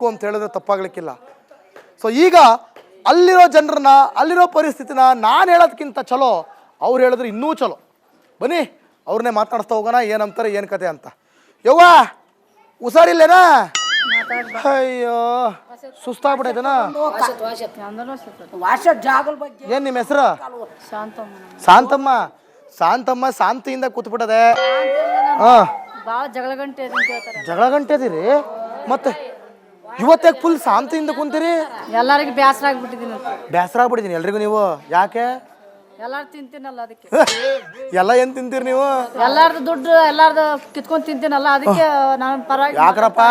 ಅಂತ ಹೇಳಿದ್ರೆ ತಪ್ಪಾಗ್ಲಿಕ್ಕಿಲ್ಲ. ಸೊ ಈಗ ಅಲ್ಲಿರೋ ಜನರನ್ನ ಅಲ್ಲಿರೋ ಪರಿಸ್ಥಿತಿನ ನಾನು ಹೇಳೋದಕ್ಕಿಂತ ಚಲೋ ಅವ್ರು ಹೇಳಿದ್ರೆ ಇನ್ನೂ ಚಲೋ. ಬನ್ನಿ ಅವ್ರನ್ನೇ ಮಾತಾಡಿಸ್ತಾ ಹೋಗೋಣ, ಏನಂತಾರೆ ಏನು ಕತೆ ಅಂತ. ಯವ್ವ ಹುಷಾರಿಲ್ಲೇನಾ? ಅಯ್ಯೋ ಸುಸ್ತಾಗ್ಬಿಟ್ಟೈತೇನಾ? ಏನು ನಿಮ್ಮ ಹೆಸರು? ಶಾಂತಮ್ಮ. ಶಾಂತಮ್ಮ ಶಾಂತಿಯಿಂದ ಕೂತ್ಬಿಟ್ಟದೆ. ಜಗಳ ಗಂಟೆ ಅದೀರಿ ಮತ್ತೆ ಇವತ್ತಾಗ ಫುಲ್ ಶಾಂತಿಯಿಂದ ಕುಂತೀರಿ? ಎಲ್ಲರಿಗೂ ಬೇಸರ ಆಗ್ಬಿಟ್ಟಿದ್ದೀನಿ. ಬೇಸರ ಆಗ್ಬಿಟ್ಟಿದ್ದೀನಿ ಎಲ್ರಿಗೂ. ನೀವು ಯಾಕೆ? ಎಲ್ಲಾರು ತಿಂತೀನಲ್ಲ ಅದಕ್ಕೆ. ಎಲ್ಲ ಏನ್ ತಿಂತೀರಿ ನೀವು? ಎಲ್ಲಾರ್ದು ದುಡ್ಡು ಎಲ್ಲಾರ್ದು ಕಿತ್ಕೊಂಡ್ ತಿಂತೀನಲ್ಲ ಅದಕ್ಕೆ ನಾನು ಪರವಾಗಿ. ಯಾಕ್ರಪ್ಪ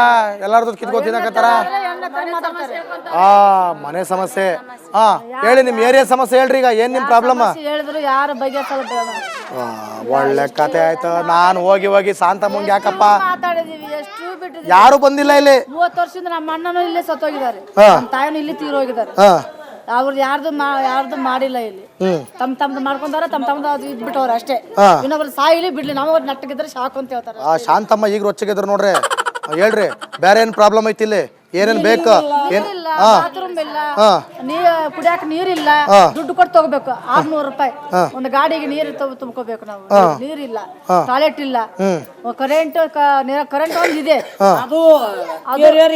ಎಲ್ಲಾರ ದುಡ್ಡು ಕಿತ್ಕೊಂಡ್ ತಿನ್ನಕತ್ತಾರ? ಮನೆ ಸಮಸ್ಯೆ. ಹೇಳಿ ನಿಮ್ ಏರಿಯಾ ಸಮಸ್ಯೆ ಹೇಳ್ರಿ. ಈಗ ಏನ್ ನಿಮ್ ಪ್ರಾಬ್ಲಮ್ ಹೇಳಿದ್ರು ಯಾರು ಬಗೆಹರಿಸಲ್ಲ. ಒಳ್ಳೆ ಕತೆ ಆಯ್ತು. ನಾನು ಹೋಗಿ ಶಾಂತಮ್ಮಂಗೆ ಯಾಕಪ್ಪ ಮಾತಾಡಿದೀವಿ, ಎಷ್ಟು ಬಿಟ್ಟಿದ್ದೀವಿ. ಯಾರು ಬಂದಿಲ್ಲ ಇಲ್ಲಿ. 30 ವರ್ಷದಿಂದ ನಮ್ಮ ಅಣ್ಣನೂ ಇಲ್ಲೇ ಸತ್ತೋಗಿದ್ದಾರೆ, ನಮ್ಮ ತಾಯಿನೂ ಇಲ್ಲಿ ತೀರೋಗಿದ್ದಾರೆ. ಅವ್ರದ್ದು ಯಾರ್ದು ಮಾಡಿಲ್ಲ ಇಲ್ಲಿ. ತಮ್ದು ಮಾಡ್ಕೊಂಡಾರ ತಮ್ದು ಇದ್ಬಿಟ್ಟವ್ರ ಅಷ್ಟೇ. ಇನ್ನೊಬ್ರು ಸಾಯಿಲಿ ಬಿಡ್ಲಿ, ನಾವು ನಟ್ಟಗಿದ್ರೆ ಸಾಕು ಅಂತ ಹೇಳ್ತಾರೆ. ಶಾಂತಮ್ಮ ಈಗ ರೊಚ್ಚಿಗಿದ್ರು ನೋಡ್ರಿ. ಹೇಳ್ರಿ ಬೇರೆ ಏನ್ ಪ್ರಾಬ್ಲಮ್ ಐತಿ ಇಲ್ಲಿ? ಏನೇನ್ ಬೇಕು? ಬಾತ್ರೂಮ್ ಇಲ್ಲ, ಕುಡಿಯಾಕ ನೀರಿಲ್ಲ, ದುಡ್ಡು ಕೊಟ್ಟು ತಗೋಬೇಕು 600 ರೂಪಾಯಿ ಒಂದು ಗಾಡಿಗೆ ನೀರು ತುಂಬ್ಕೋಬೇಕು ನಾವು. ನೀರಿಲ್ಲ, ಟಾಯ್ಲೆಟ್ ಇಲ್ಲ, ಕರೆಂಟ್ ಒಂದ್ ಇದೆ, ಅದು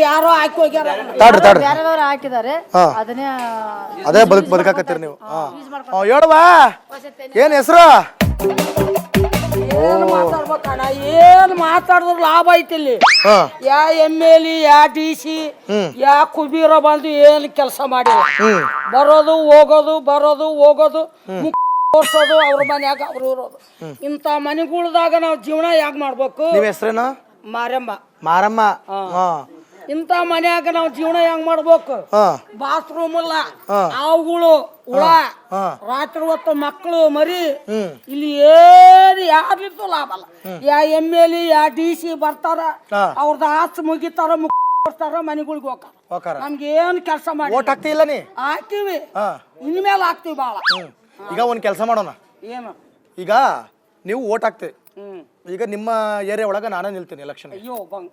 ಯಾರೋ ಹಾಕಿ ಹೋಗ್ಯಾರ, ಬೇರೆದವ್ರು ಹಾಕಿದ್ದಾರೆ. ಅದೇ ಬದುಕಾಕತ್ತೀರಿ ನೀವು. ಹೇಳುವಾ ಏನ್ ಹೆಸರು? ಏನ್ ಮಾತಾಡಿದ್ರು ಲಾಭ ಐತಿ ಇಲ್ಲಿ. ಯಾ ML ಯಾ DC ಯಾ ಕುಬೀರ ಬಂದು ಏನ್ ಕೆಲಸ ಮಾಡಿ ಬರೋದು ಹೋಗೋದು ತೋರ್ಸೋದು, ಅವ್ರ ಮನ್ಯಾಗ ಅವ್ರು ಇರೋದು. ಇಂತ ಮನೆಗಳ್ದಾಗ ನಾವ್ ಜೀವನ ಯಾಕೆ ಮಾಡ್ಬೇಕು? ನಿಮ್ ಹೆಸರೇನು? ಮಾರಮ್ಮ. ಇಂತ ಮನ್ಯಾಗ ನಾವ್ ಜೀವನ ಹೆಂಗ್ ಮಾಡ್ಬೇಕು? ಬಾತ್ರೂಮ್ ಇಲ್ಲ, ಅವುಗಳು ಹುಳ, ರಾತ್ರಿ ಹೊತ್ತು ಮಕ್ಕಳು ಮರಿ, ಇಲ್ಲಿ ಏನು ಯಾರಿಗೂ ಲಾಭ ಅಲ್ಲ. ಯಾ ML ಯಾ DC ಬರ್ತಾರ, ಅವ್ರದ್ದು ಆಸ್ತಿ ಮುಗಿತಾರ, ಮನೆಗಳಿಗೆ ಹೋಗ್ತಾರ. ನಮ್ಗೆ ಏನ್ ಕೆಲಸ ಮಾಡಿ ಓಟ್ ಹಾಕ್ತಿಲ್ಲ ನೀ? ಹಾಕ್ತಿವಿ, ಇನ್ಮೇಲೆ ಹಾಕ್ತಿವಿ ಬಾಳ. ಈಗ ಒಂದ್ ಕೆಲಸ ಮಾಡೋಣ. ಏನು? ಈಗ ನೀವು ಓಟ್ ಹಾಕ್ತಿವಿ, ಈಗ ನಿಮ್ಮ ಏರಿಯಾ ಒಳಗ ನಾನೇ ನಿಲ್ತೀನಿ ಎಲೆಕ್ಷನ್. ಅಯ್ಯೋ ಬಂಗ್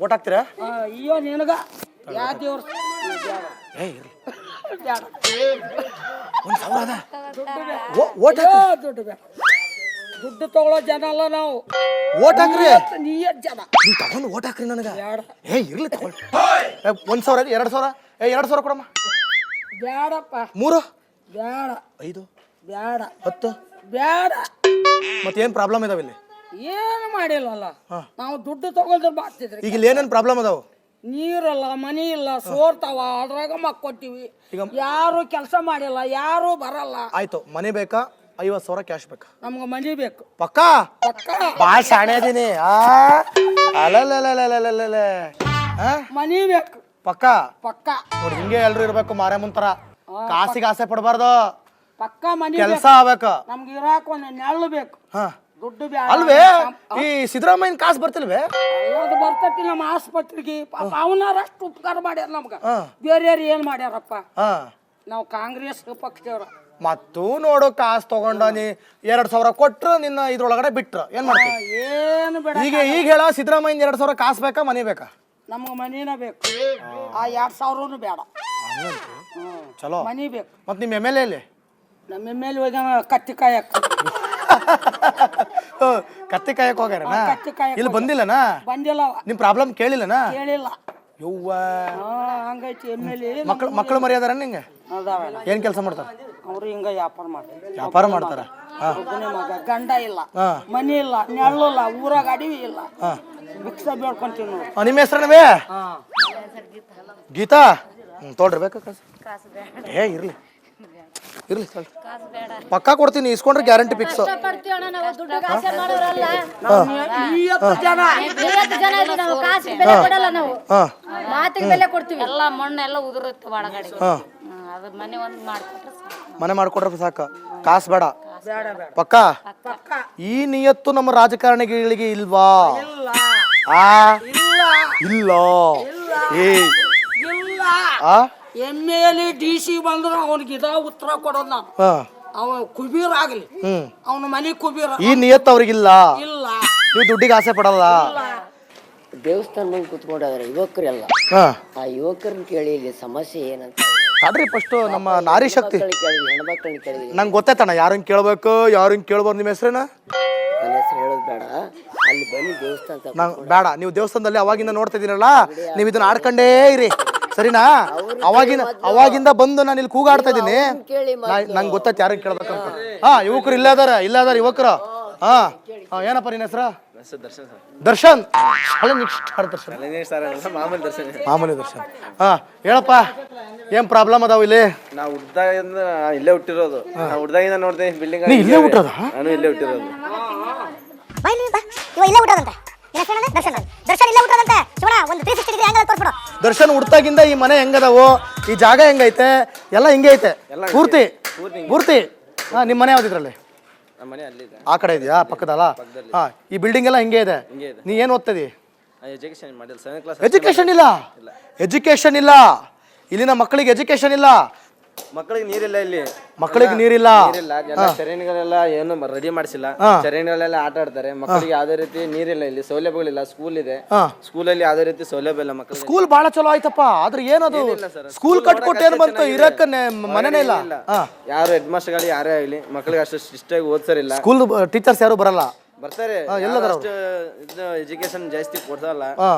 ಓಟ್ ಹಾಕ್ತೀರಾ? ಅಯ್ಯೋ ನಿನಗ ಯಾ ದೇವ್ರ ದುಡ್ಡು ತಗೊಳ್ಳೋ ಜನ ಅಲ್ಲ ನಾವು. ಓಟ್ ಹಾಕ್ರಿ, ಜನ ತಗೊಂಡು ಓಟ್ ಹಾಕ್ರಿ ನನಗ. ಇರ್ಲಿ ತಗೊಳ್ಳಿ. 1,000 2,000 2,000 ಕೊಡಮ್ಮ. ಬ್ಯಾಡಪ್ಪ. 3 ಬ್ಯಾಡ. 5 ಬ್ಯಾಡ. 10 ಬ್ಯಾಡ. ಮತ್ತೇನ್ ಪ್ರಾಬ್ಲಮ್ ಇದಾವ ಇಲ್ಲಿ? ಏನು ಮಾಡಿಲ್ಲಲ್ಲ ನಾವು ದುಡ್ಡು ತಗೊಂಡ್ರೆ ಮಾಡ್ತಿದ್ರಿ. ಈಗ ಇಲ್ಲಿ ಏನೇನ್ ಪ್ರಾಬ್ಲಮ್ ಅದಾವ? ನೀರಲ್ಲ, ಮನಿ ಇಲ್ಲ, ಸೋರ್ತಾವ, ಅದ್ರಾಗ ಮಕ್ಕೊಟ್ಟಿವಿ. ಯಾರು ಕೆಲಸ ಮಾಡಿಲ್ಲ, ಯಾರು ಬರಲ್ಲ. ಆಯ್ತು, ಮನೆ ಬೇಕಾ? 50,000 ಕ್ಯಾಶ್ ಬೇಕಾ? ನಮ್ಗ ಮನಿ ಬೇಕು. ಪಕ್ಕಾ? ಬಾಳ್ ಶಾಣೆ ಅದೀನಿ. ಮನಿ ಬೇಕು. ಪಕ್ಕಾ? ಪಕ್ಕಾ ನೋಡಿ, ಹಿಂಗೆ ಎಲ್ರು ಇರ್ಬೇಕು. ಮಾರಮ್ಮನ್ ತರ ಕಾಸಿಗೆ ಆಸೆ ಪಡಬಾರ್ದು. ಪಕ್ಕಾ ಮನಿ ಕೆಲಸ ಆಗ್ಬೇಕು. ನಮ್ಗೆ ಇರಾಕ ಒಂದ್ ನೆಳ್ಳು ಬೇಕು. ದುಡ್ಡು ಬ್ಯಾಡ ಅಲ್ವೇ? ಈ ಸಿದ್ದರಾಮಯ್ಯನ ಕಾಸು ಬರ್ತಿಲ್ವೇ? ಅದು ಬರ್ತೈತಿ ನಮ್ಮ ಆಸ್ಪತ್ರೆಗೆ. ಅವನಾರ ಅಷ್ಟು ಉಪಕಾರ ಮಾಡ್ಯಾರ ನಮ್ಗ. ಬೇರೆಯವ್ರು ಏನ್ ಮಾಡ್ಯಾರಪ್ಪ? ನಾವು ಕಾಂಗ್ರೆಸ್ ಪಕ್ಷದವ್ರ. ಮತ್ತು ನೋಡು, ಕಾಸು ತಗೊಂಡ ನೀ 2,000 ಕೊಟ್ರು, ನಿನ್ನ ಇದ್ರೊಳಗಡೆ ಬಿಟ್ರು, ಏನ್ ಮಾಡ್ತೀವಿ? ಏನು ಬೇಡ. ಈಗ ಹೇಳ, ಸಿದ್ದರಾಮಯ್ಯನ 2,000 ಕಾಸು ಬೇಕಾ, ಮನೆ ಬೇಕಾ? ನಮ್ಗ ಮನಿನ ಬೇಕು. ಆ 2,000 ಬೇಡ, ಚಲೋ ಮನಿ ಬೇಕು. ಮತ್ ನಿಮ್ MLA ಇಲ್ಲಿ? ನಮ್ಮ ಮೇಲೆ ಹೋಗ್ಯಾನ ಕತ್ತಿ ಕಾಯಕ್. ಕತ್ತಿ ಕಾಯಕ್ ಹೋಗ್ಯಾರ? ಇಲ್ಲಿ ಬಂದಿಲ್ಲನಾ? ಬಂದಿಲ್ಲ. ನಿಮ್ ಪ್ರಾಬ್ಲಮ್ ಕೇಳಿಲ್ಲನಾ? ಕೇಳಿಲ್ಲ. ಯವ್ವ, ಹಂಗೈತಿ. MLA ಮಕ್ಕಳು ಮರ್ಯಾದಾರ ನಿಂಗೆ? ಏನ್ ಕೆಲಸ ಮಾಡ್ತಾರ ಅವ್ರು? ಹಿಂಗ ವ್ಯಾಪಾರ ಮಾಡ್ತಾರ. ಮಗ ಗಂಡ ಇಲ್ಲ, ಮನಿ ಇಲ್ಲ, ನೆಳ್ಳಿಲ್ಲ, ಊರಾಗ ಅಡವಿ ಇಲ್ಲ, ಭಿಕ್ಷ ಬೇಡ್ಕೊಂತೀವಿ ನಾವು. ನಿಮ್ಮ ಹೆಸರೇನವೇ? ಗೀತಾ. ತೊಳ್ರಿ ಬೇಕಾ ಕಾಸು? ಇರ್ಲಿ ಪಕ್ಕಾ ಕೊಡ್ತೀನಿ. ಇಸ್ಕೊಂಡ್ರೆ ಗ್ಯಾರಂಟಿ ಫಿಕ್ಸ್. ಮನೆ ಮಾಡ್ಕೊಟ್ರೆ ಸಾಕ, ಕಾಸು ಬೇಡ. ಪಕ್ಕಾ? ಈ ನಿಯತ್ತು ನಮ್ಮ ರಾಜಕಾರಣಿಗಳಿಗೆ ಇಲ್ವಾ? ಇಲ್ಲ. ML DC ಬಂದ್ರು ಅವನಿಗೆ ಇದ ಉತ್ತರ ಕೊಡೋದು ನಾನು. ಅವ ಕುಬೀರ್ ಆಗ್ಲಿ, ಅವನ ಮನೆ ಕುಬೀರ. ಈ ನಿಯತ್ತು ಅವ್ರಿಗಿಲ್ಲ. ಇಲ್ಲ. ನೀವು ದುಡ್ಡಿಗೆ ಆಸೆ ಪಡಲ್ಲ. ದೇವಸ್ಥಾನದಲ್ಲಿ ಕುತ್ಕೊಂಡಾದ್ರೆ ಯುವಕರೆಲ್ಲ ಹಾಂ ಆ ಯುವಕರನ್ನ ಕೇಳಿ ಇಲ್ಲಿ ಸಮಸ್ಯೆ ಏನಂತ ತಡ್ರಿ ಫಸ್ಟು ನಮ್ಮ ನಾರಿ ಶಕ್ತಿ ಕೇಳಿದ್ವಿ, ಹೆಣ್ಮಕ್ಳನ್ನ ಕೇಳಿದ್ವಿ. ನಂಗೆ ಗೊತ್ತಾಯ್ತಣ್ಣ ಯಾರಂಗೆ ಕೇಳ್ಬೇಕು ಯಾರಂಗೆ ಕೇಳ್ಬೋದು ನಿಮ್ಮ ಹೆಸ್ರೇನ ನನ್ನ ಹೆಸರು ಹೇಳೋದು ಬೇಡ, ಅಲ್ಲಿ ಬನ್ನಿ ದೇವಸ್ಥಾನ ನಂಗೆ ಬೇಡ, ನೀವು ದೇವಸ್ಥಾನದಲ್ಲಿ ಅವಾಗಿಂದ ನೋಡ್ತಾ ಇದ್ದೀರಲ್ಲ, ನೀವು ಇದನ್ನ ಆಡ್ಕೊಂಡೇ ಇರಿ ಸರಿನಾ. ಅವಾಗಿಂದ ಬಂದು ನಾನು ಇಲ್ಲಿ ಕೂಗಾಡ್ತಾ ಇದ್ದೀನಿ, ನಂಗೆ ಗೊತ್ತಾಯ್ತು ಯಾರಿಗೆ ಕೇಳ್ಬೇಕಂತ. ಹಾಂ ಯುವಕರು ಇಲ್ಲೇ ಅದಾರ ಯುವಕರು. ಹಾಂ ಹಾಂ ಏನಪ್ಪ ನಿನ್ನ ಹೆಸರು? ದರ್ಶನ್. ಮಾಮೂಲಿ ದರ್ಶನ್. ಹಾಂ ಹೇಳಪ್ಪ, ಏನ್ ಪ್ರಾಬ್ಲಮ್ ಅದಾವ ಇಲ್ಲಿ? ನಾವು ಹುಡ್ದಾಗಿಂದ ಇಲ್ಲೇ ಹುಟ್ಟಿರೋದು, ನಾವು ಹುಡ್ದಾಗಿಂದ ನೋಡ್ದೆ ಬಿಲ್ಡಿಂಗ್. ನೀ ಇಲ್ಲೇ ಹುಟ್ಟೋದ? ನಾನು ಇಲ್ಲೇ ಹುಟ್ಟಿರೋದು. ದರ್ಶನ್ ಹುಡ್ತಾಗಿಂದ ಈ ಮನೆ ಹೆಂಗದಾವು, ಈ ಜಾಗ ಹೆಂಗೈತೆ, ಎಲ್ಲ ಹಿಂಗೆ ಐತೆ ಪೂರ್ತಿ ಪೂರ್ತಿ. ಹಾಂ ನಿಮ್ಮ ಮನೆ ಯಾವ್ದಿದ್ರಲ್ಲಿ? ನಮ್ಮ ಮನೆ ಅಲ್ಲಿದೆ, ಆ ಕಡೆ ಇದೆಯಾ ಪಕ್ಕದಲ್ಲ? ಹಾಂ ಈ ಬಿಲ್ಡಿಂಗ್ ಎಲ್ಲ ಹಿಂಗೆ ಇದೆ. ನೀ ಏನು ಓದ್ತದಿ? ಎಜುಕೇಶನ್ ಮಾಡಿಲ್ಲ, 7th ಕ್ಲಾಸ್. ಎಜುಕೇಶನ್ ಇಲ್ಲ ಇಲ್ಲಿನ ಮಕ್ಕಳಿಗೆ, ಎಜುಕೇಶನ್ ಇಲ್ಲ. ಮಕ್ಕಳಿಗೆ ನೀರಿಲ್ಲ ಇಲ್ಲಿ, ಮಕ್ಕಳಿಗೆ ನೀರಿಲ್ಲ. ಎಲ್ಲ ಚರಂಡಿಗಳೆಲ್ಲ ಏನು ರೆಡಿ ಮಾಡಿಸಿಲ್ಲ, ಚರಂಡಿಗಳೆಲ್ಲ ಆಟ ಆಡ್ತಾರೆ. ಮಕ್ಕಳಿಗೆ ಯಾವ್ದೇ ರೀತಿ ನೀರಿಲ್ಲ, ಇಲ್ಲಿ ಸೌಲಭ್ಯಗಳಿಲ್ಲ. ಸ್ಕೂಲ್ ಇದೆ, ಸ್ಕೂಲಲ್ಲಿ ಯಾವ್ದೇ ರೀತಿ ಸೌಲಭ್ಯ ಇಲ್ಲ ಮಕ್ಕಳಿಗೆ. ಸ್ಕೂಲ್ ಬಹಳ ಚಲೋ ಆಯ್ತಪ್ಪ, ಆದ್ರೆ ಏನದು ಸ್ಕೂಲ್ ಕಟ್ಕೊಟ್ಟು ಏನ್ ಬಂತು, ಇರಕ್ಕ ಮನೆನೇ ಇಲ್ಲ. ಯಾರು ಹೆಡ್ ಮಾಸ್ಟರ್ಗಳು ಯಾರೇ ಆಗಲಿ ಮಕ್ಕಳಿಗೆ ಅಷ್ಟು ಶಿಸ್ಟಾಗಿ ಓದ್ಸರಿಲ್ಲ. ಸ್ಕೂಲ್ ಟೀಚರ್ಸ್ ಯಾರು ಬರಲ್ಲ, ಬರ್ತಾರೆ ಎಜುಕೇಶನ್ ಜಾಸ್ತಿ ಕೊಡ್ಸಲ್ಲ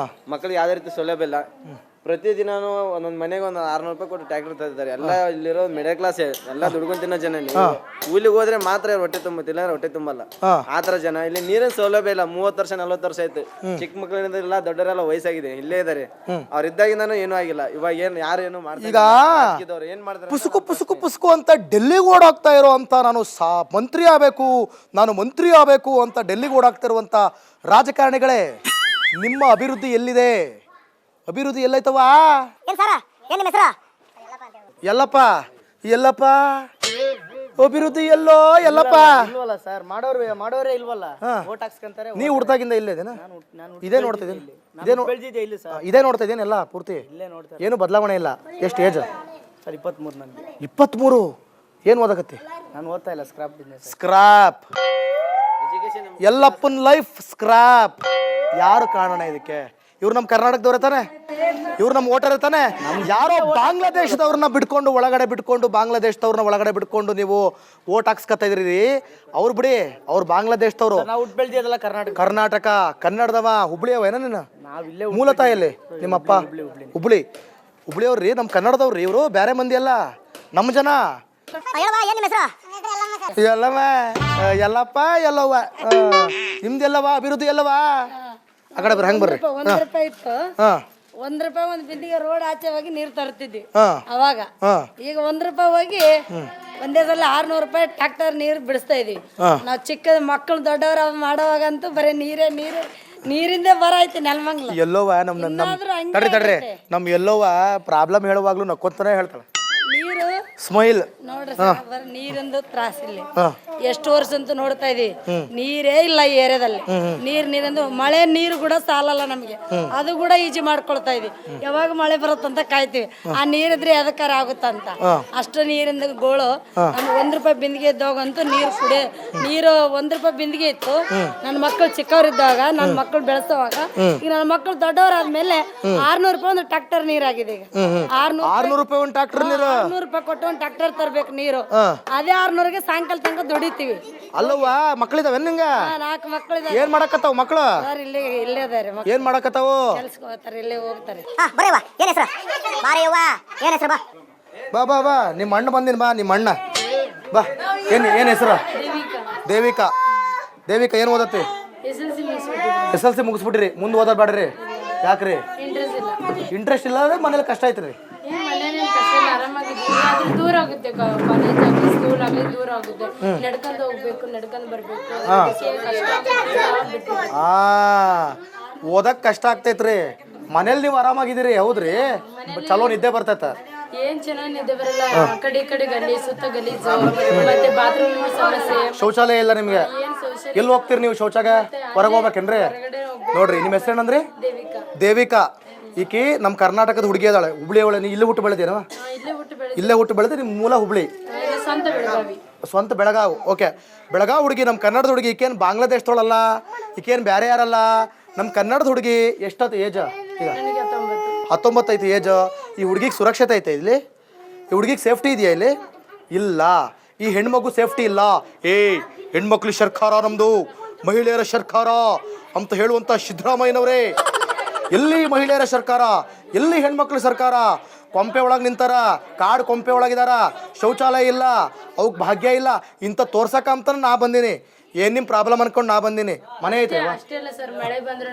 ಮಕ್ಕಳಿಗೆ. ಯಾವ್ದೇ ರೀತಿ ಸೌಲಭ್ಯ ಇಲ್ಲ. ಪ್ರತಿದಿನಾನು ಒಂದೊಂದ್ ಮನೆಗೆ ಒಂದು 600 ರೂಪಾಯಿ ಕೊಟ್ಟು ಟ್ರ್ಯಾಕ್ಟರ್ ತಂದಿದ್ದಾರೆ. ಎಲ್ಲ ಇಲ್ಲಿರೋ ಮಿಡಲ್ ಕ್ಲಾಸ್, ಎಲ್ಲ ದುಡ್ಕೊಂಡ್ ತಿನ್ನೋ ಜನ. ಕೂಲಿಗೆ ಹೋದ್ರೆ ಮಾತ್ರ ಹೊಟ್ಟೆ ತುಂಬತ್ತಿಲ್ಲ, ಹೊಟ್ಟೆ ತುಂಬಲ್ಲ. ಆತರ ಜನ. ಇಲ್ಲಿ ನೀರಿನ ಸೌಲಭ್ಯ ಇಲ್ಲ. 30 ವರ್ಷ 40 ವರ್ಷ ಆಯ್ತು. ಚಿಕ್ಕ ಮಕ್ಕಳಿಂದ ಎಲ್ಲ ದೊಡ್ಡವರೆಲ್ಲ ವಯಸ್ಸಾಗಿದೆ, ಇಲ್ಲೇ ಇದಾರೆ. ಅವ್ರ ಇದ್ದಾಗಿಂದಾನು ಏನೂ ಆಗಿಲ್ಲ. ಇವಾಗ ಯಾರು ಏನು ಮಾಡ್ತಾರೆ, ಏನ್ ಮಾಡ್ತಾರೆ, ಪುಸುಕು ಅಂತ ಡೆಲ್ಲಿಗೆ ಓಡಾಕ್ತಾ ಇರೋ ಅಂತ, ನಾನು ಮಂತ್ರಿ ಆಗ್ಬೇಕು ಅಂತ ಡೆಲ್ಲಿಗೆ ಓಡಾಕ್ತಾ ಇರುವಂತ ರಾಜಕಾರಣಿಗಳೇ, ನಿಮ್ಮ ಅಭಿವೃದ್ಧಿ ಎಲ್ಲಿದೆ? ಅಭಿವೃದ್ಧಿ ಎಲ್ಲೈತವ? ಎಲ್ಲಪ್ಪ ಅಭಿವೃದ್ಧಿ ಎಲ್ಲೋ ಎಲ್ಲಪ್ಪ? ಸರ್ ಮಾಡೋರೇ ಇಲ್ವಲ್ಲ, ವೋಟ್ ಹಾಕ್ಸ್ಕೊಂತಾರೆ. ನೀ ಹುಡ್ತಾಗಿಂದ ಇಲ್ಲೇ ಇದೇನಾ? ಇದೇ ನೋಡ್ತಾ ಇದ್ದೀನಿ, ಇದೇ ನೋಡ್ತಾ ಇದ್ದೇನೆ ಎಲ್ಲ ಪೂರ್ತಿ. ಏನು ಬದಲಾವಣೆ ಇಲ್ಲ. ಎಷ್ಟು ಏಜ್ ಸರ್? 23 ನನಗೆ. 23. ಏನು ಓದಕತ್ತಿ? ನಾನು ಓದ್ತಾ ಇಲ್ಲ, ಸ್ಕ್ರಾಪ್ ಬಿಸ್ನೆಸ್. ಸ್ಕ್ರಾಪ್. ಎಲ್ಲಪ್ಪನ ಲೈಫ್ ಸ್ಕ್ರಾಪ್. ಯಾರು ಕಾರಣ ಇದಕ್ಕೆ? ಇವ್ರು ನಮ್ಮ ಕರ್ನಾಟಕದವ್ರೆ ತಾನೆ, ಇವ್ರು ನಮ್ಮ ವೋಟರ್ ತಾನೆ. ಯಾರೋ ಬಾಂಗ್ಲಾದೇಶದವ್ರನ್ನ ಬಾಂಗ್ಲಾದೇಶದವ್ರನ್ನ ಒಳಗಡೆ ಬಿಟ್ಕೊಂಡು ನೀವು ವೋಟ್ ಹಾಕ್ಸ್ಕೊತಾ ಇದ್ರಿ. ಅವ್ರು ಬಿಡಿ, ಅವ್ರು ಬಾಂಗ್ಲಾದೇಶದವ್ರು. ನಾವು ಹುಟ್ಟು ಬೆಳ್ದಿದ್ದಲ್ಲ ಕರ್ನಾಟಕ, ಕನ್ನಡದವ. ಹುಬ್ಳಿಯವ ಏನ ನೀನು? ಮೂಲತಃ ಎಲ್ಲಿ ನಿಮ್ಮಪ್ಪ? ಹುಬ್ಳಿಯವ್ರಿ, ನಮ್ಮ ಕನ್ನಡದವ್ರಿ. ಇವರು ಬೇರೆ ಮಂದಿ ಅಲ್ಲ, ನಮ್ಮ ಜನ. ಎಲ್ಲಪ್ಪ ಎಲ್ಲವ್ವ ನಿಮ್ದೆಲ್ಲವ ಅಭಿವೃದ್ಧಿ ಎಲ್ಲವಾ? ಆ ಕಡೆ ಬರ್ರಿ, ಹಂಗೆ ಬರ್ರಿ. ₹1 ಇತ್ತು. ₹1 ಒಂದ್ ಬಿಂದಿಗೆ ರೋಡ್ ಆಚೆ ಹೋಗಿ ನೀರ್ ತರ್ತಿದ್ವಿ ಅವಾಗ. ಈಗ ₹1 ಹೋಗಿ ಒಂದೇ ಸಲ ₹600 ಟ್ರಾಕ್ಟರ್ ನೀರ್ ಬಿಡಿಸ್ತಾ ಇದೀವಿ ನಾವು. ಚಿಕ್ಕದ ಮಕ್ಕಳು ದೊಡ್ಡವ್ರ ಮಾಡೋವಾಗಂತೂ ಬರೀ ನೀರಿಂದೇ ಬರ ಐತಿ ನೆಲಮಂಗ್ಲ. ಎಲ್ಲೋವ ತಡ್ರಿ ನಮ್ ಎಲ್ಲೋವ ಪ್ರಾಬ್ಲಮ್ ಹೇಳುವಾಗ್ಲೂ ನಕ್ಕೊಂತಾನೆ ಹೇಳ್ತಾಳೆ. ನೀರು ಸ್ಮೈಲ್ ನೋಡ್ರಿ, ನೀರಿಂದು ತ್ರಾಸ ಇಲ್ಲಿ. ಎಷ್ಟು ವರ್ಷ ಅಂತ ನೋಡ್ತಾ ಇದೀವಿ, ನೀರೇ ಇಲ್ಲ ಈ ಏರಿಯಾದಲ್ಲಿ. ನೀರಿಂದು ಮಳೆ ನೀರು ಕೂಡ ಸಾಲಲ್ಲ ನಮ್ಗೆ, ಅದು ಕೂಡ ಈಜಿ ಮಾಡ್ಕೊಳ್ತಾ ಇದೀವಿ. ಯಾವಾಗ ಮಳೆ ಬರುತ್ತಂತ ಕಾಯ್ತೀವಿ, ಆ ನೀರಿದ್ರೆ ಎದಕ್ಕಾರ ಆಗುತ್ತಂತ. ಅಷ್ಟು ನೀರಿಂದ ಗೋಳು. ನಮ್ಗೆ ₹1 ಬಿಂದಿಗೆ ಇದ್ದವಾಗಂತೂ ನೀರು ₹1 ಬಿಂದಿಗೆ ಇತ್ತು. ನನ್ನ ಮಕ್ಕಳು ಚಿಕ್ಕವರಿದ್ದಾಗ, ನನ್ನ ಮಕ್ಕಳು ಬೆಳೆಸೋವಾಗ. ಈಗ ನನ್ನ ಮಕ್ಕಳು ದೊಡ್ಡವರಾದ್ಮೇಲೆ ₹600 ಒಂದು ಟ್ರಾಕ್ಟರ್ ನೀರಾಗಿದೆ. ಈಗ ₹600 ಒಂದು ಟ್ರಾಕ್ಟರ್ ನೀರು, ₹600 ಕೊಟ್ಟು ಒಂದು ಟ್ರಾಕ್ಟರ್ ತರ್ಬೇಕು ನೀರು. ಅದೇ 600ಗೆ ಸಾಯಂಕಾಲ ತನಕ ದುಡಿತೀವಿ. ಅಲ್ಲವ್ವ ಮಕ್ಳಿದಾವೆ ನಿಂಗ? 4 ಮಕ್ಕಳಿದಾವೆ. ಏನ್ ಮಾಡಕತ್ತಾವ ಮಕ್ಳು? ಇಲ್ಲೇ ಅದಾರೆ. ಏನ್ ಮಾಡಕತ್ತಾವು? ಕೆಲ್ಸಕ್ಕೆ ಹೋಗ್ತಾರೆ, ಇಲ್ಲೇ ಹೋಗ್ತಾರೆ. ಬಾ ನಿಮ್ಮ ಅಣ್ಣ ಬಂದಿನ. ಬಾ ನಿಮ್ಮ ಅಣ್ಣ ಬಾ. ಏನ್ ಹೆಸರು? ದೇವಿಕಾ. ಏನ್ ಓದತ್ತಿ? SLC ಮುಗಿಸ್ಬಿಟ್ರಿ, ಮುಂದೆ ಓದೋದ್ ಬೇಡ್ರಿ. ಯಾಕ್ರಿ? ಇಂಟ್ರೆಸ್ಟ್ ಇಲ್ಲ ಅಂದ್ರೆ ಮನೇಲಿ ಕಷ್ಟ ಐತ್ರಿ. ದೂರ ಆಗುತ್ತೆ, ಕಾಲೇಜ್ ಆಗಲಿ ಸ್ಕೂಲ್ ಆಗಲಿ ದೂರ ಆಗುತ್ತೆ. ನಡ್ಕೊಂಡು ಹೋಗ್ಬೇಕು, ನಡ್ಕೊಂಡು ಬರ್ಬೇಕು. ಓದಕ್ ಕಷ್ಟ ಆಗ್ತೈತ್ರಿ. ಮನೇಲಿ ನೀವು ಆರಾಮಾಗಿದ್ದೀರಿ, ಹೌದ್ರಿ? ಚಲೋ ನಿದ್ದೆ ಬರ್ತೈತ? ಏನ್ ಚೆನ್ನಾಗಿ ನಿದ್ದೆ ಬರಲ್ಲ. ಕಡೆ ಈ ಕಡೆ ಸುತ್ತ ಗಲೀಜು, ಮತ್ತೆ ಬಾತ್ರೂಮ್ ಸಮಸ್ಯೆ. ಶೌಚಾಲಯ ಇಲ್ಲ ನಿಮ್ಗೆ? ಎಲ್ಲಿ ಹೋಗ್ತೀರಿ ನೀವು ಶೌಚಾಗ? ಹೊರಗೆ ಹೋಗ್ಬೇಕೇನ್ರಿ? ನೋಡ್ರಿ ನಿಮ್ಮ ಹೆಸರೇನಂದ್ರಿ? ದೇವಿಕಾ. ಈಕಿ ನಮ್ಮ ಕರ್ನಾಟಕದ ಹುಡುಗಿ ಅದಾಳೆ. ಹುಬ್ಳಿ ಅವಳೆ. ನೀ ಇಲ್ಲೇ ಹುಟ್ಟು ಬೆಳೆದೇನ? ಇಲ್ಲೇ ಹುಟ್ಟು ಬೆಳೆದ್ರೆ ನಿಮ್ಮ ಮೂಲ ಹುಬ್ಳಿ, ಸ್ವಂತ ಬೆಳಗಾವ್. ಓಕೆ, ಬೆಳಗಾವ್ ಹುಡುಗಿ, ನಮ್ಮ ಕನ್ನಡದ ಹುಡುಗಿ. ಈಕೇನು ಬಾಂಗ್ಲಾದೇಶದೊಳಲ್ಲ, ಈಕೇನು ಬೇರೆ ಯಾರಲ್ಲ. ನಮ್ಮ ಕನ್ನಡದ ಹುಡುಗಿ ಎಷ್ಟೊತ್ತು ಏಜ್ ಈಗ 19 ಐತಿ ಏಜ್. ಈ ಹುಡುಗಿಗೆ ಸುರಕ್ಷತೆ ಐತೆ ಇಲ್ಲಿ? ಈ ಹುಡುಗಿಗೆ ಸೇಫ್ಟಿ ಇದೆಯಾ ಇಲ್ಲಿ? ಇಲ್ಲ. ಈ ಹೆಣ್ಮಗು ಸೇಫ್ಟಿ ಇಲ್ಲ. ಹೆಣ್ಮಕ್ಳು ಸರ್ಕಾರ ನಮ್ಮದು, ಮಹಿಳೆಯರ ಸರ್ಕಾರ ಅಂತ ಹೇಳುವಂಥ ಸಿದ್ದರಾಮಯ್ಯನವರೇ, ಎಲ್ಲಿ ಮಹಿಳೆಯರ ಸರ್ಕಾರ, ಎಲ್ಲಿ ಹೆಣ್ಮಕ್ಳ ಸರ್ಕಾರ? ಕೊಂಪೆ ಒಳಗೆ ನಿಂತಾರ, ಕಾಡು ಕೊಂಪೆ ಒಳಗಿದಾರ, ಶೌಚಾಲಯ ಇಲ್ಲ, ಅವಕ್ಕೆ ಭಾಗ್ಯ ಇಲ್ಲ. ಇಂಥ ತೋರ್ಸಕ ಅಂತ ನಾ ಬಂದೀನಿ. ಏನ್ ನಿಮ್ ಪ್ರಾಬ್ಲಮ್ ಅನ್ಕೊಂಡು ನಾ ಬಂದೀನಿ. ಮನೆ ಐತೆ ಅಷ್ಟೇ ಅಲ್ಲ ಸರ್, ಮಳೆ ಬಂದ್ರು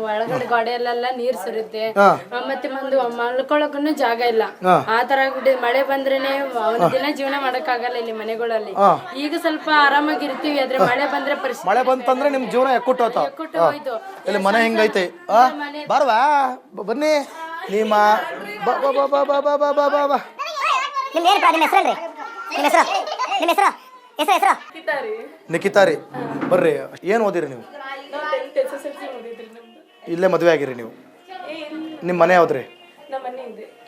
ಒಳಗಡೆ ಗೋಡೆಯಲ್ಲೆಲ್ಲ ನೀರ್ ಸುರುತ್ತೆ, ಮತ್ತೆ ಮಲ್ಕೊಳಕ್ಕೂ ಜಾಗ ಇಲ್ಲ. ಆ ತರ ಮಳೆ ಬಂದ್ರೇನೆ ಒಂದ್ ದಿನ ಜೀವನ ಮಾಡಕ್ ಆಗಲ್ಲ ಇಲ್ಲಿ ಮನೆಗಳಲ್ಲಿ. ಈಗ ಸ್ವಲ್ಪ ಆರಾಮಾಗಿರ್ತೀವಿ, ಆದ್ರೆ ಮಳೆ ಬಂದ್ರೆ ಪರಿಸ್ಥಿತಿ. ಮಳೆ ಬಂತಂದ್ರೆ ನಿಮ್ ಜೀವನ ಎಕ್ಕುಟ್ಟು ಹೋಯ್ತು. ಇಲ್ಲಿ ಮನೆ ಹೆಂಗೈತೆ? ಬಾರ್ವಾ ಬನ್ನಿ ನಿಮ್ಮ ನಿಖಿತಾ ರೀ, ಬರ್ರಿ. ಏನು ಓದಿರಿ ನೀವು? ಇಲ್ಲೇ ಮದುವೆ ಆಗಿರಿ ನೀವು? ನಿಮ್ಮ ಮನೆ ಯಾವ್ದ್ರಿ?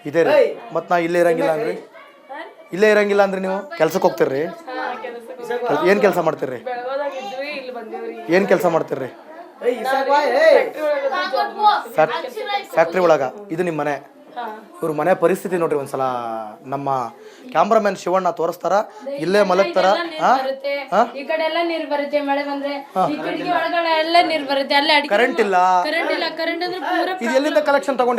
ಇದೇ ರೀ. ಮತ್ತು ನಾ ಇಲ್ಲೇ ಇರಂಗಿಲ್ಲ ಅಂದ್ರಿ? ಇಲ್ಲೇ ಇರಂಗಿಲ್ಲ ಅಂದ್ರಿ ನೀವು? ಕೆಲ್ಸಕ್ಕೆ ಹೋಗ್ತೀರ್ರಿ? ಏನು ಕೆಲಸ ಮಾಡ್ತೀರ್ರಿ? ಏನು ಕೆಲಸ ಮಾಡ್ತೀರ್ರಿ? ಫ್ಯಾಕ್ಟ್ರಿ ಒಳಗ. ಇದು ನಿಮ್ಮ ಮನೆ? ಇವ್ರ ಮನೆ ಪರಿಸ್ಥಿತಿ ನೋಡ್ರಿ ಒಂದ್ಸಲ. ನಮ್ಮ ಕ್ಯಾಮ್ರಾಮನ್ ಶಿವಣ್ಣ ತೋರಿಸ್ತಾರ. ಇಲ್ಲೇ ಮಲಗ್ತಾರ. ಈ ಕಡೆ ಎಲ್ಲ ನೀರ್ ಬರುತ್ತೆ ಮಳೆ ಬಂದ್ರೆ, ಈ ಕಿಟಕಿ ಒಳಗಡೆ ಎಲ್ಲ ನೀರ್ ಬರುತ್ತೆ. ಅಲ್ಲೇ ಕರೆಂಟ್ ಇಲ್ಲ. ಕರೆಂಟ್ ಅಂದ್ರೆ ಪೂರ ಇದು ಎಲ್ಲಿಂದ ಕಲೆಕ್ಷನ್ ತಗೊಂಡಿರಿ?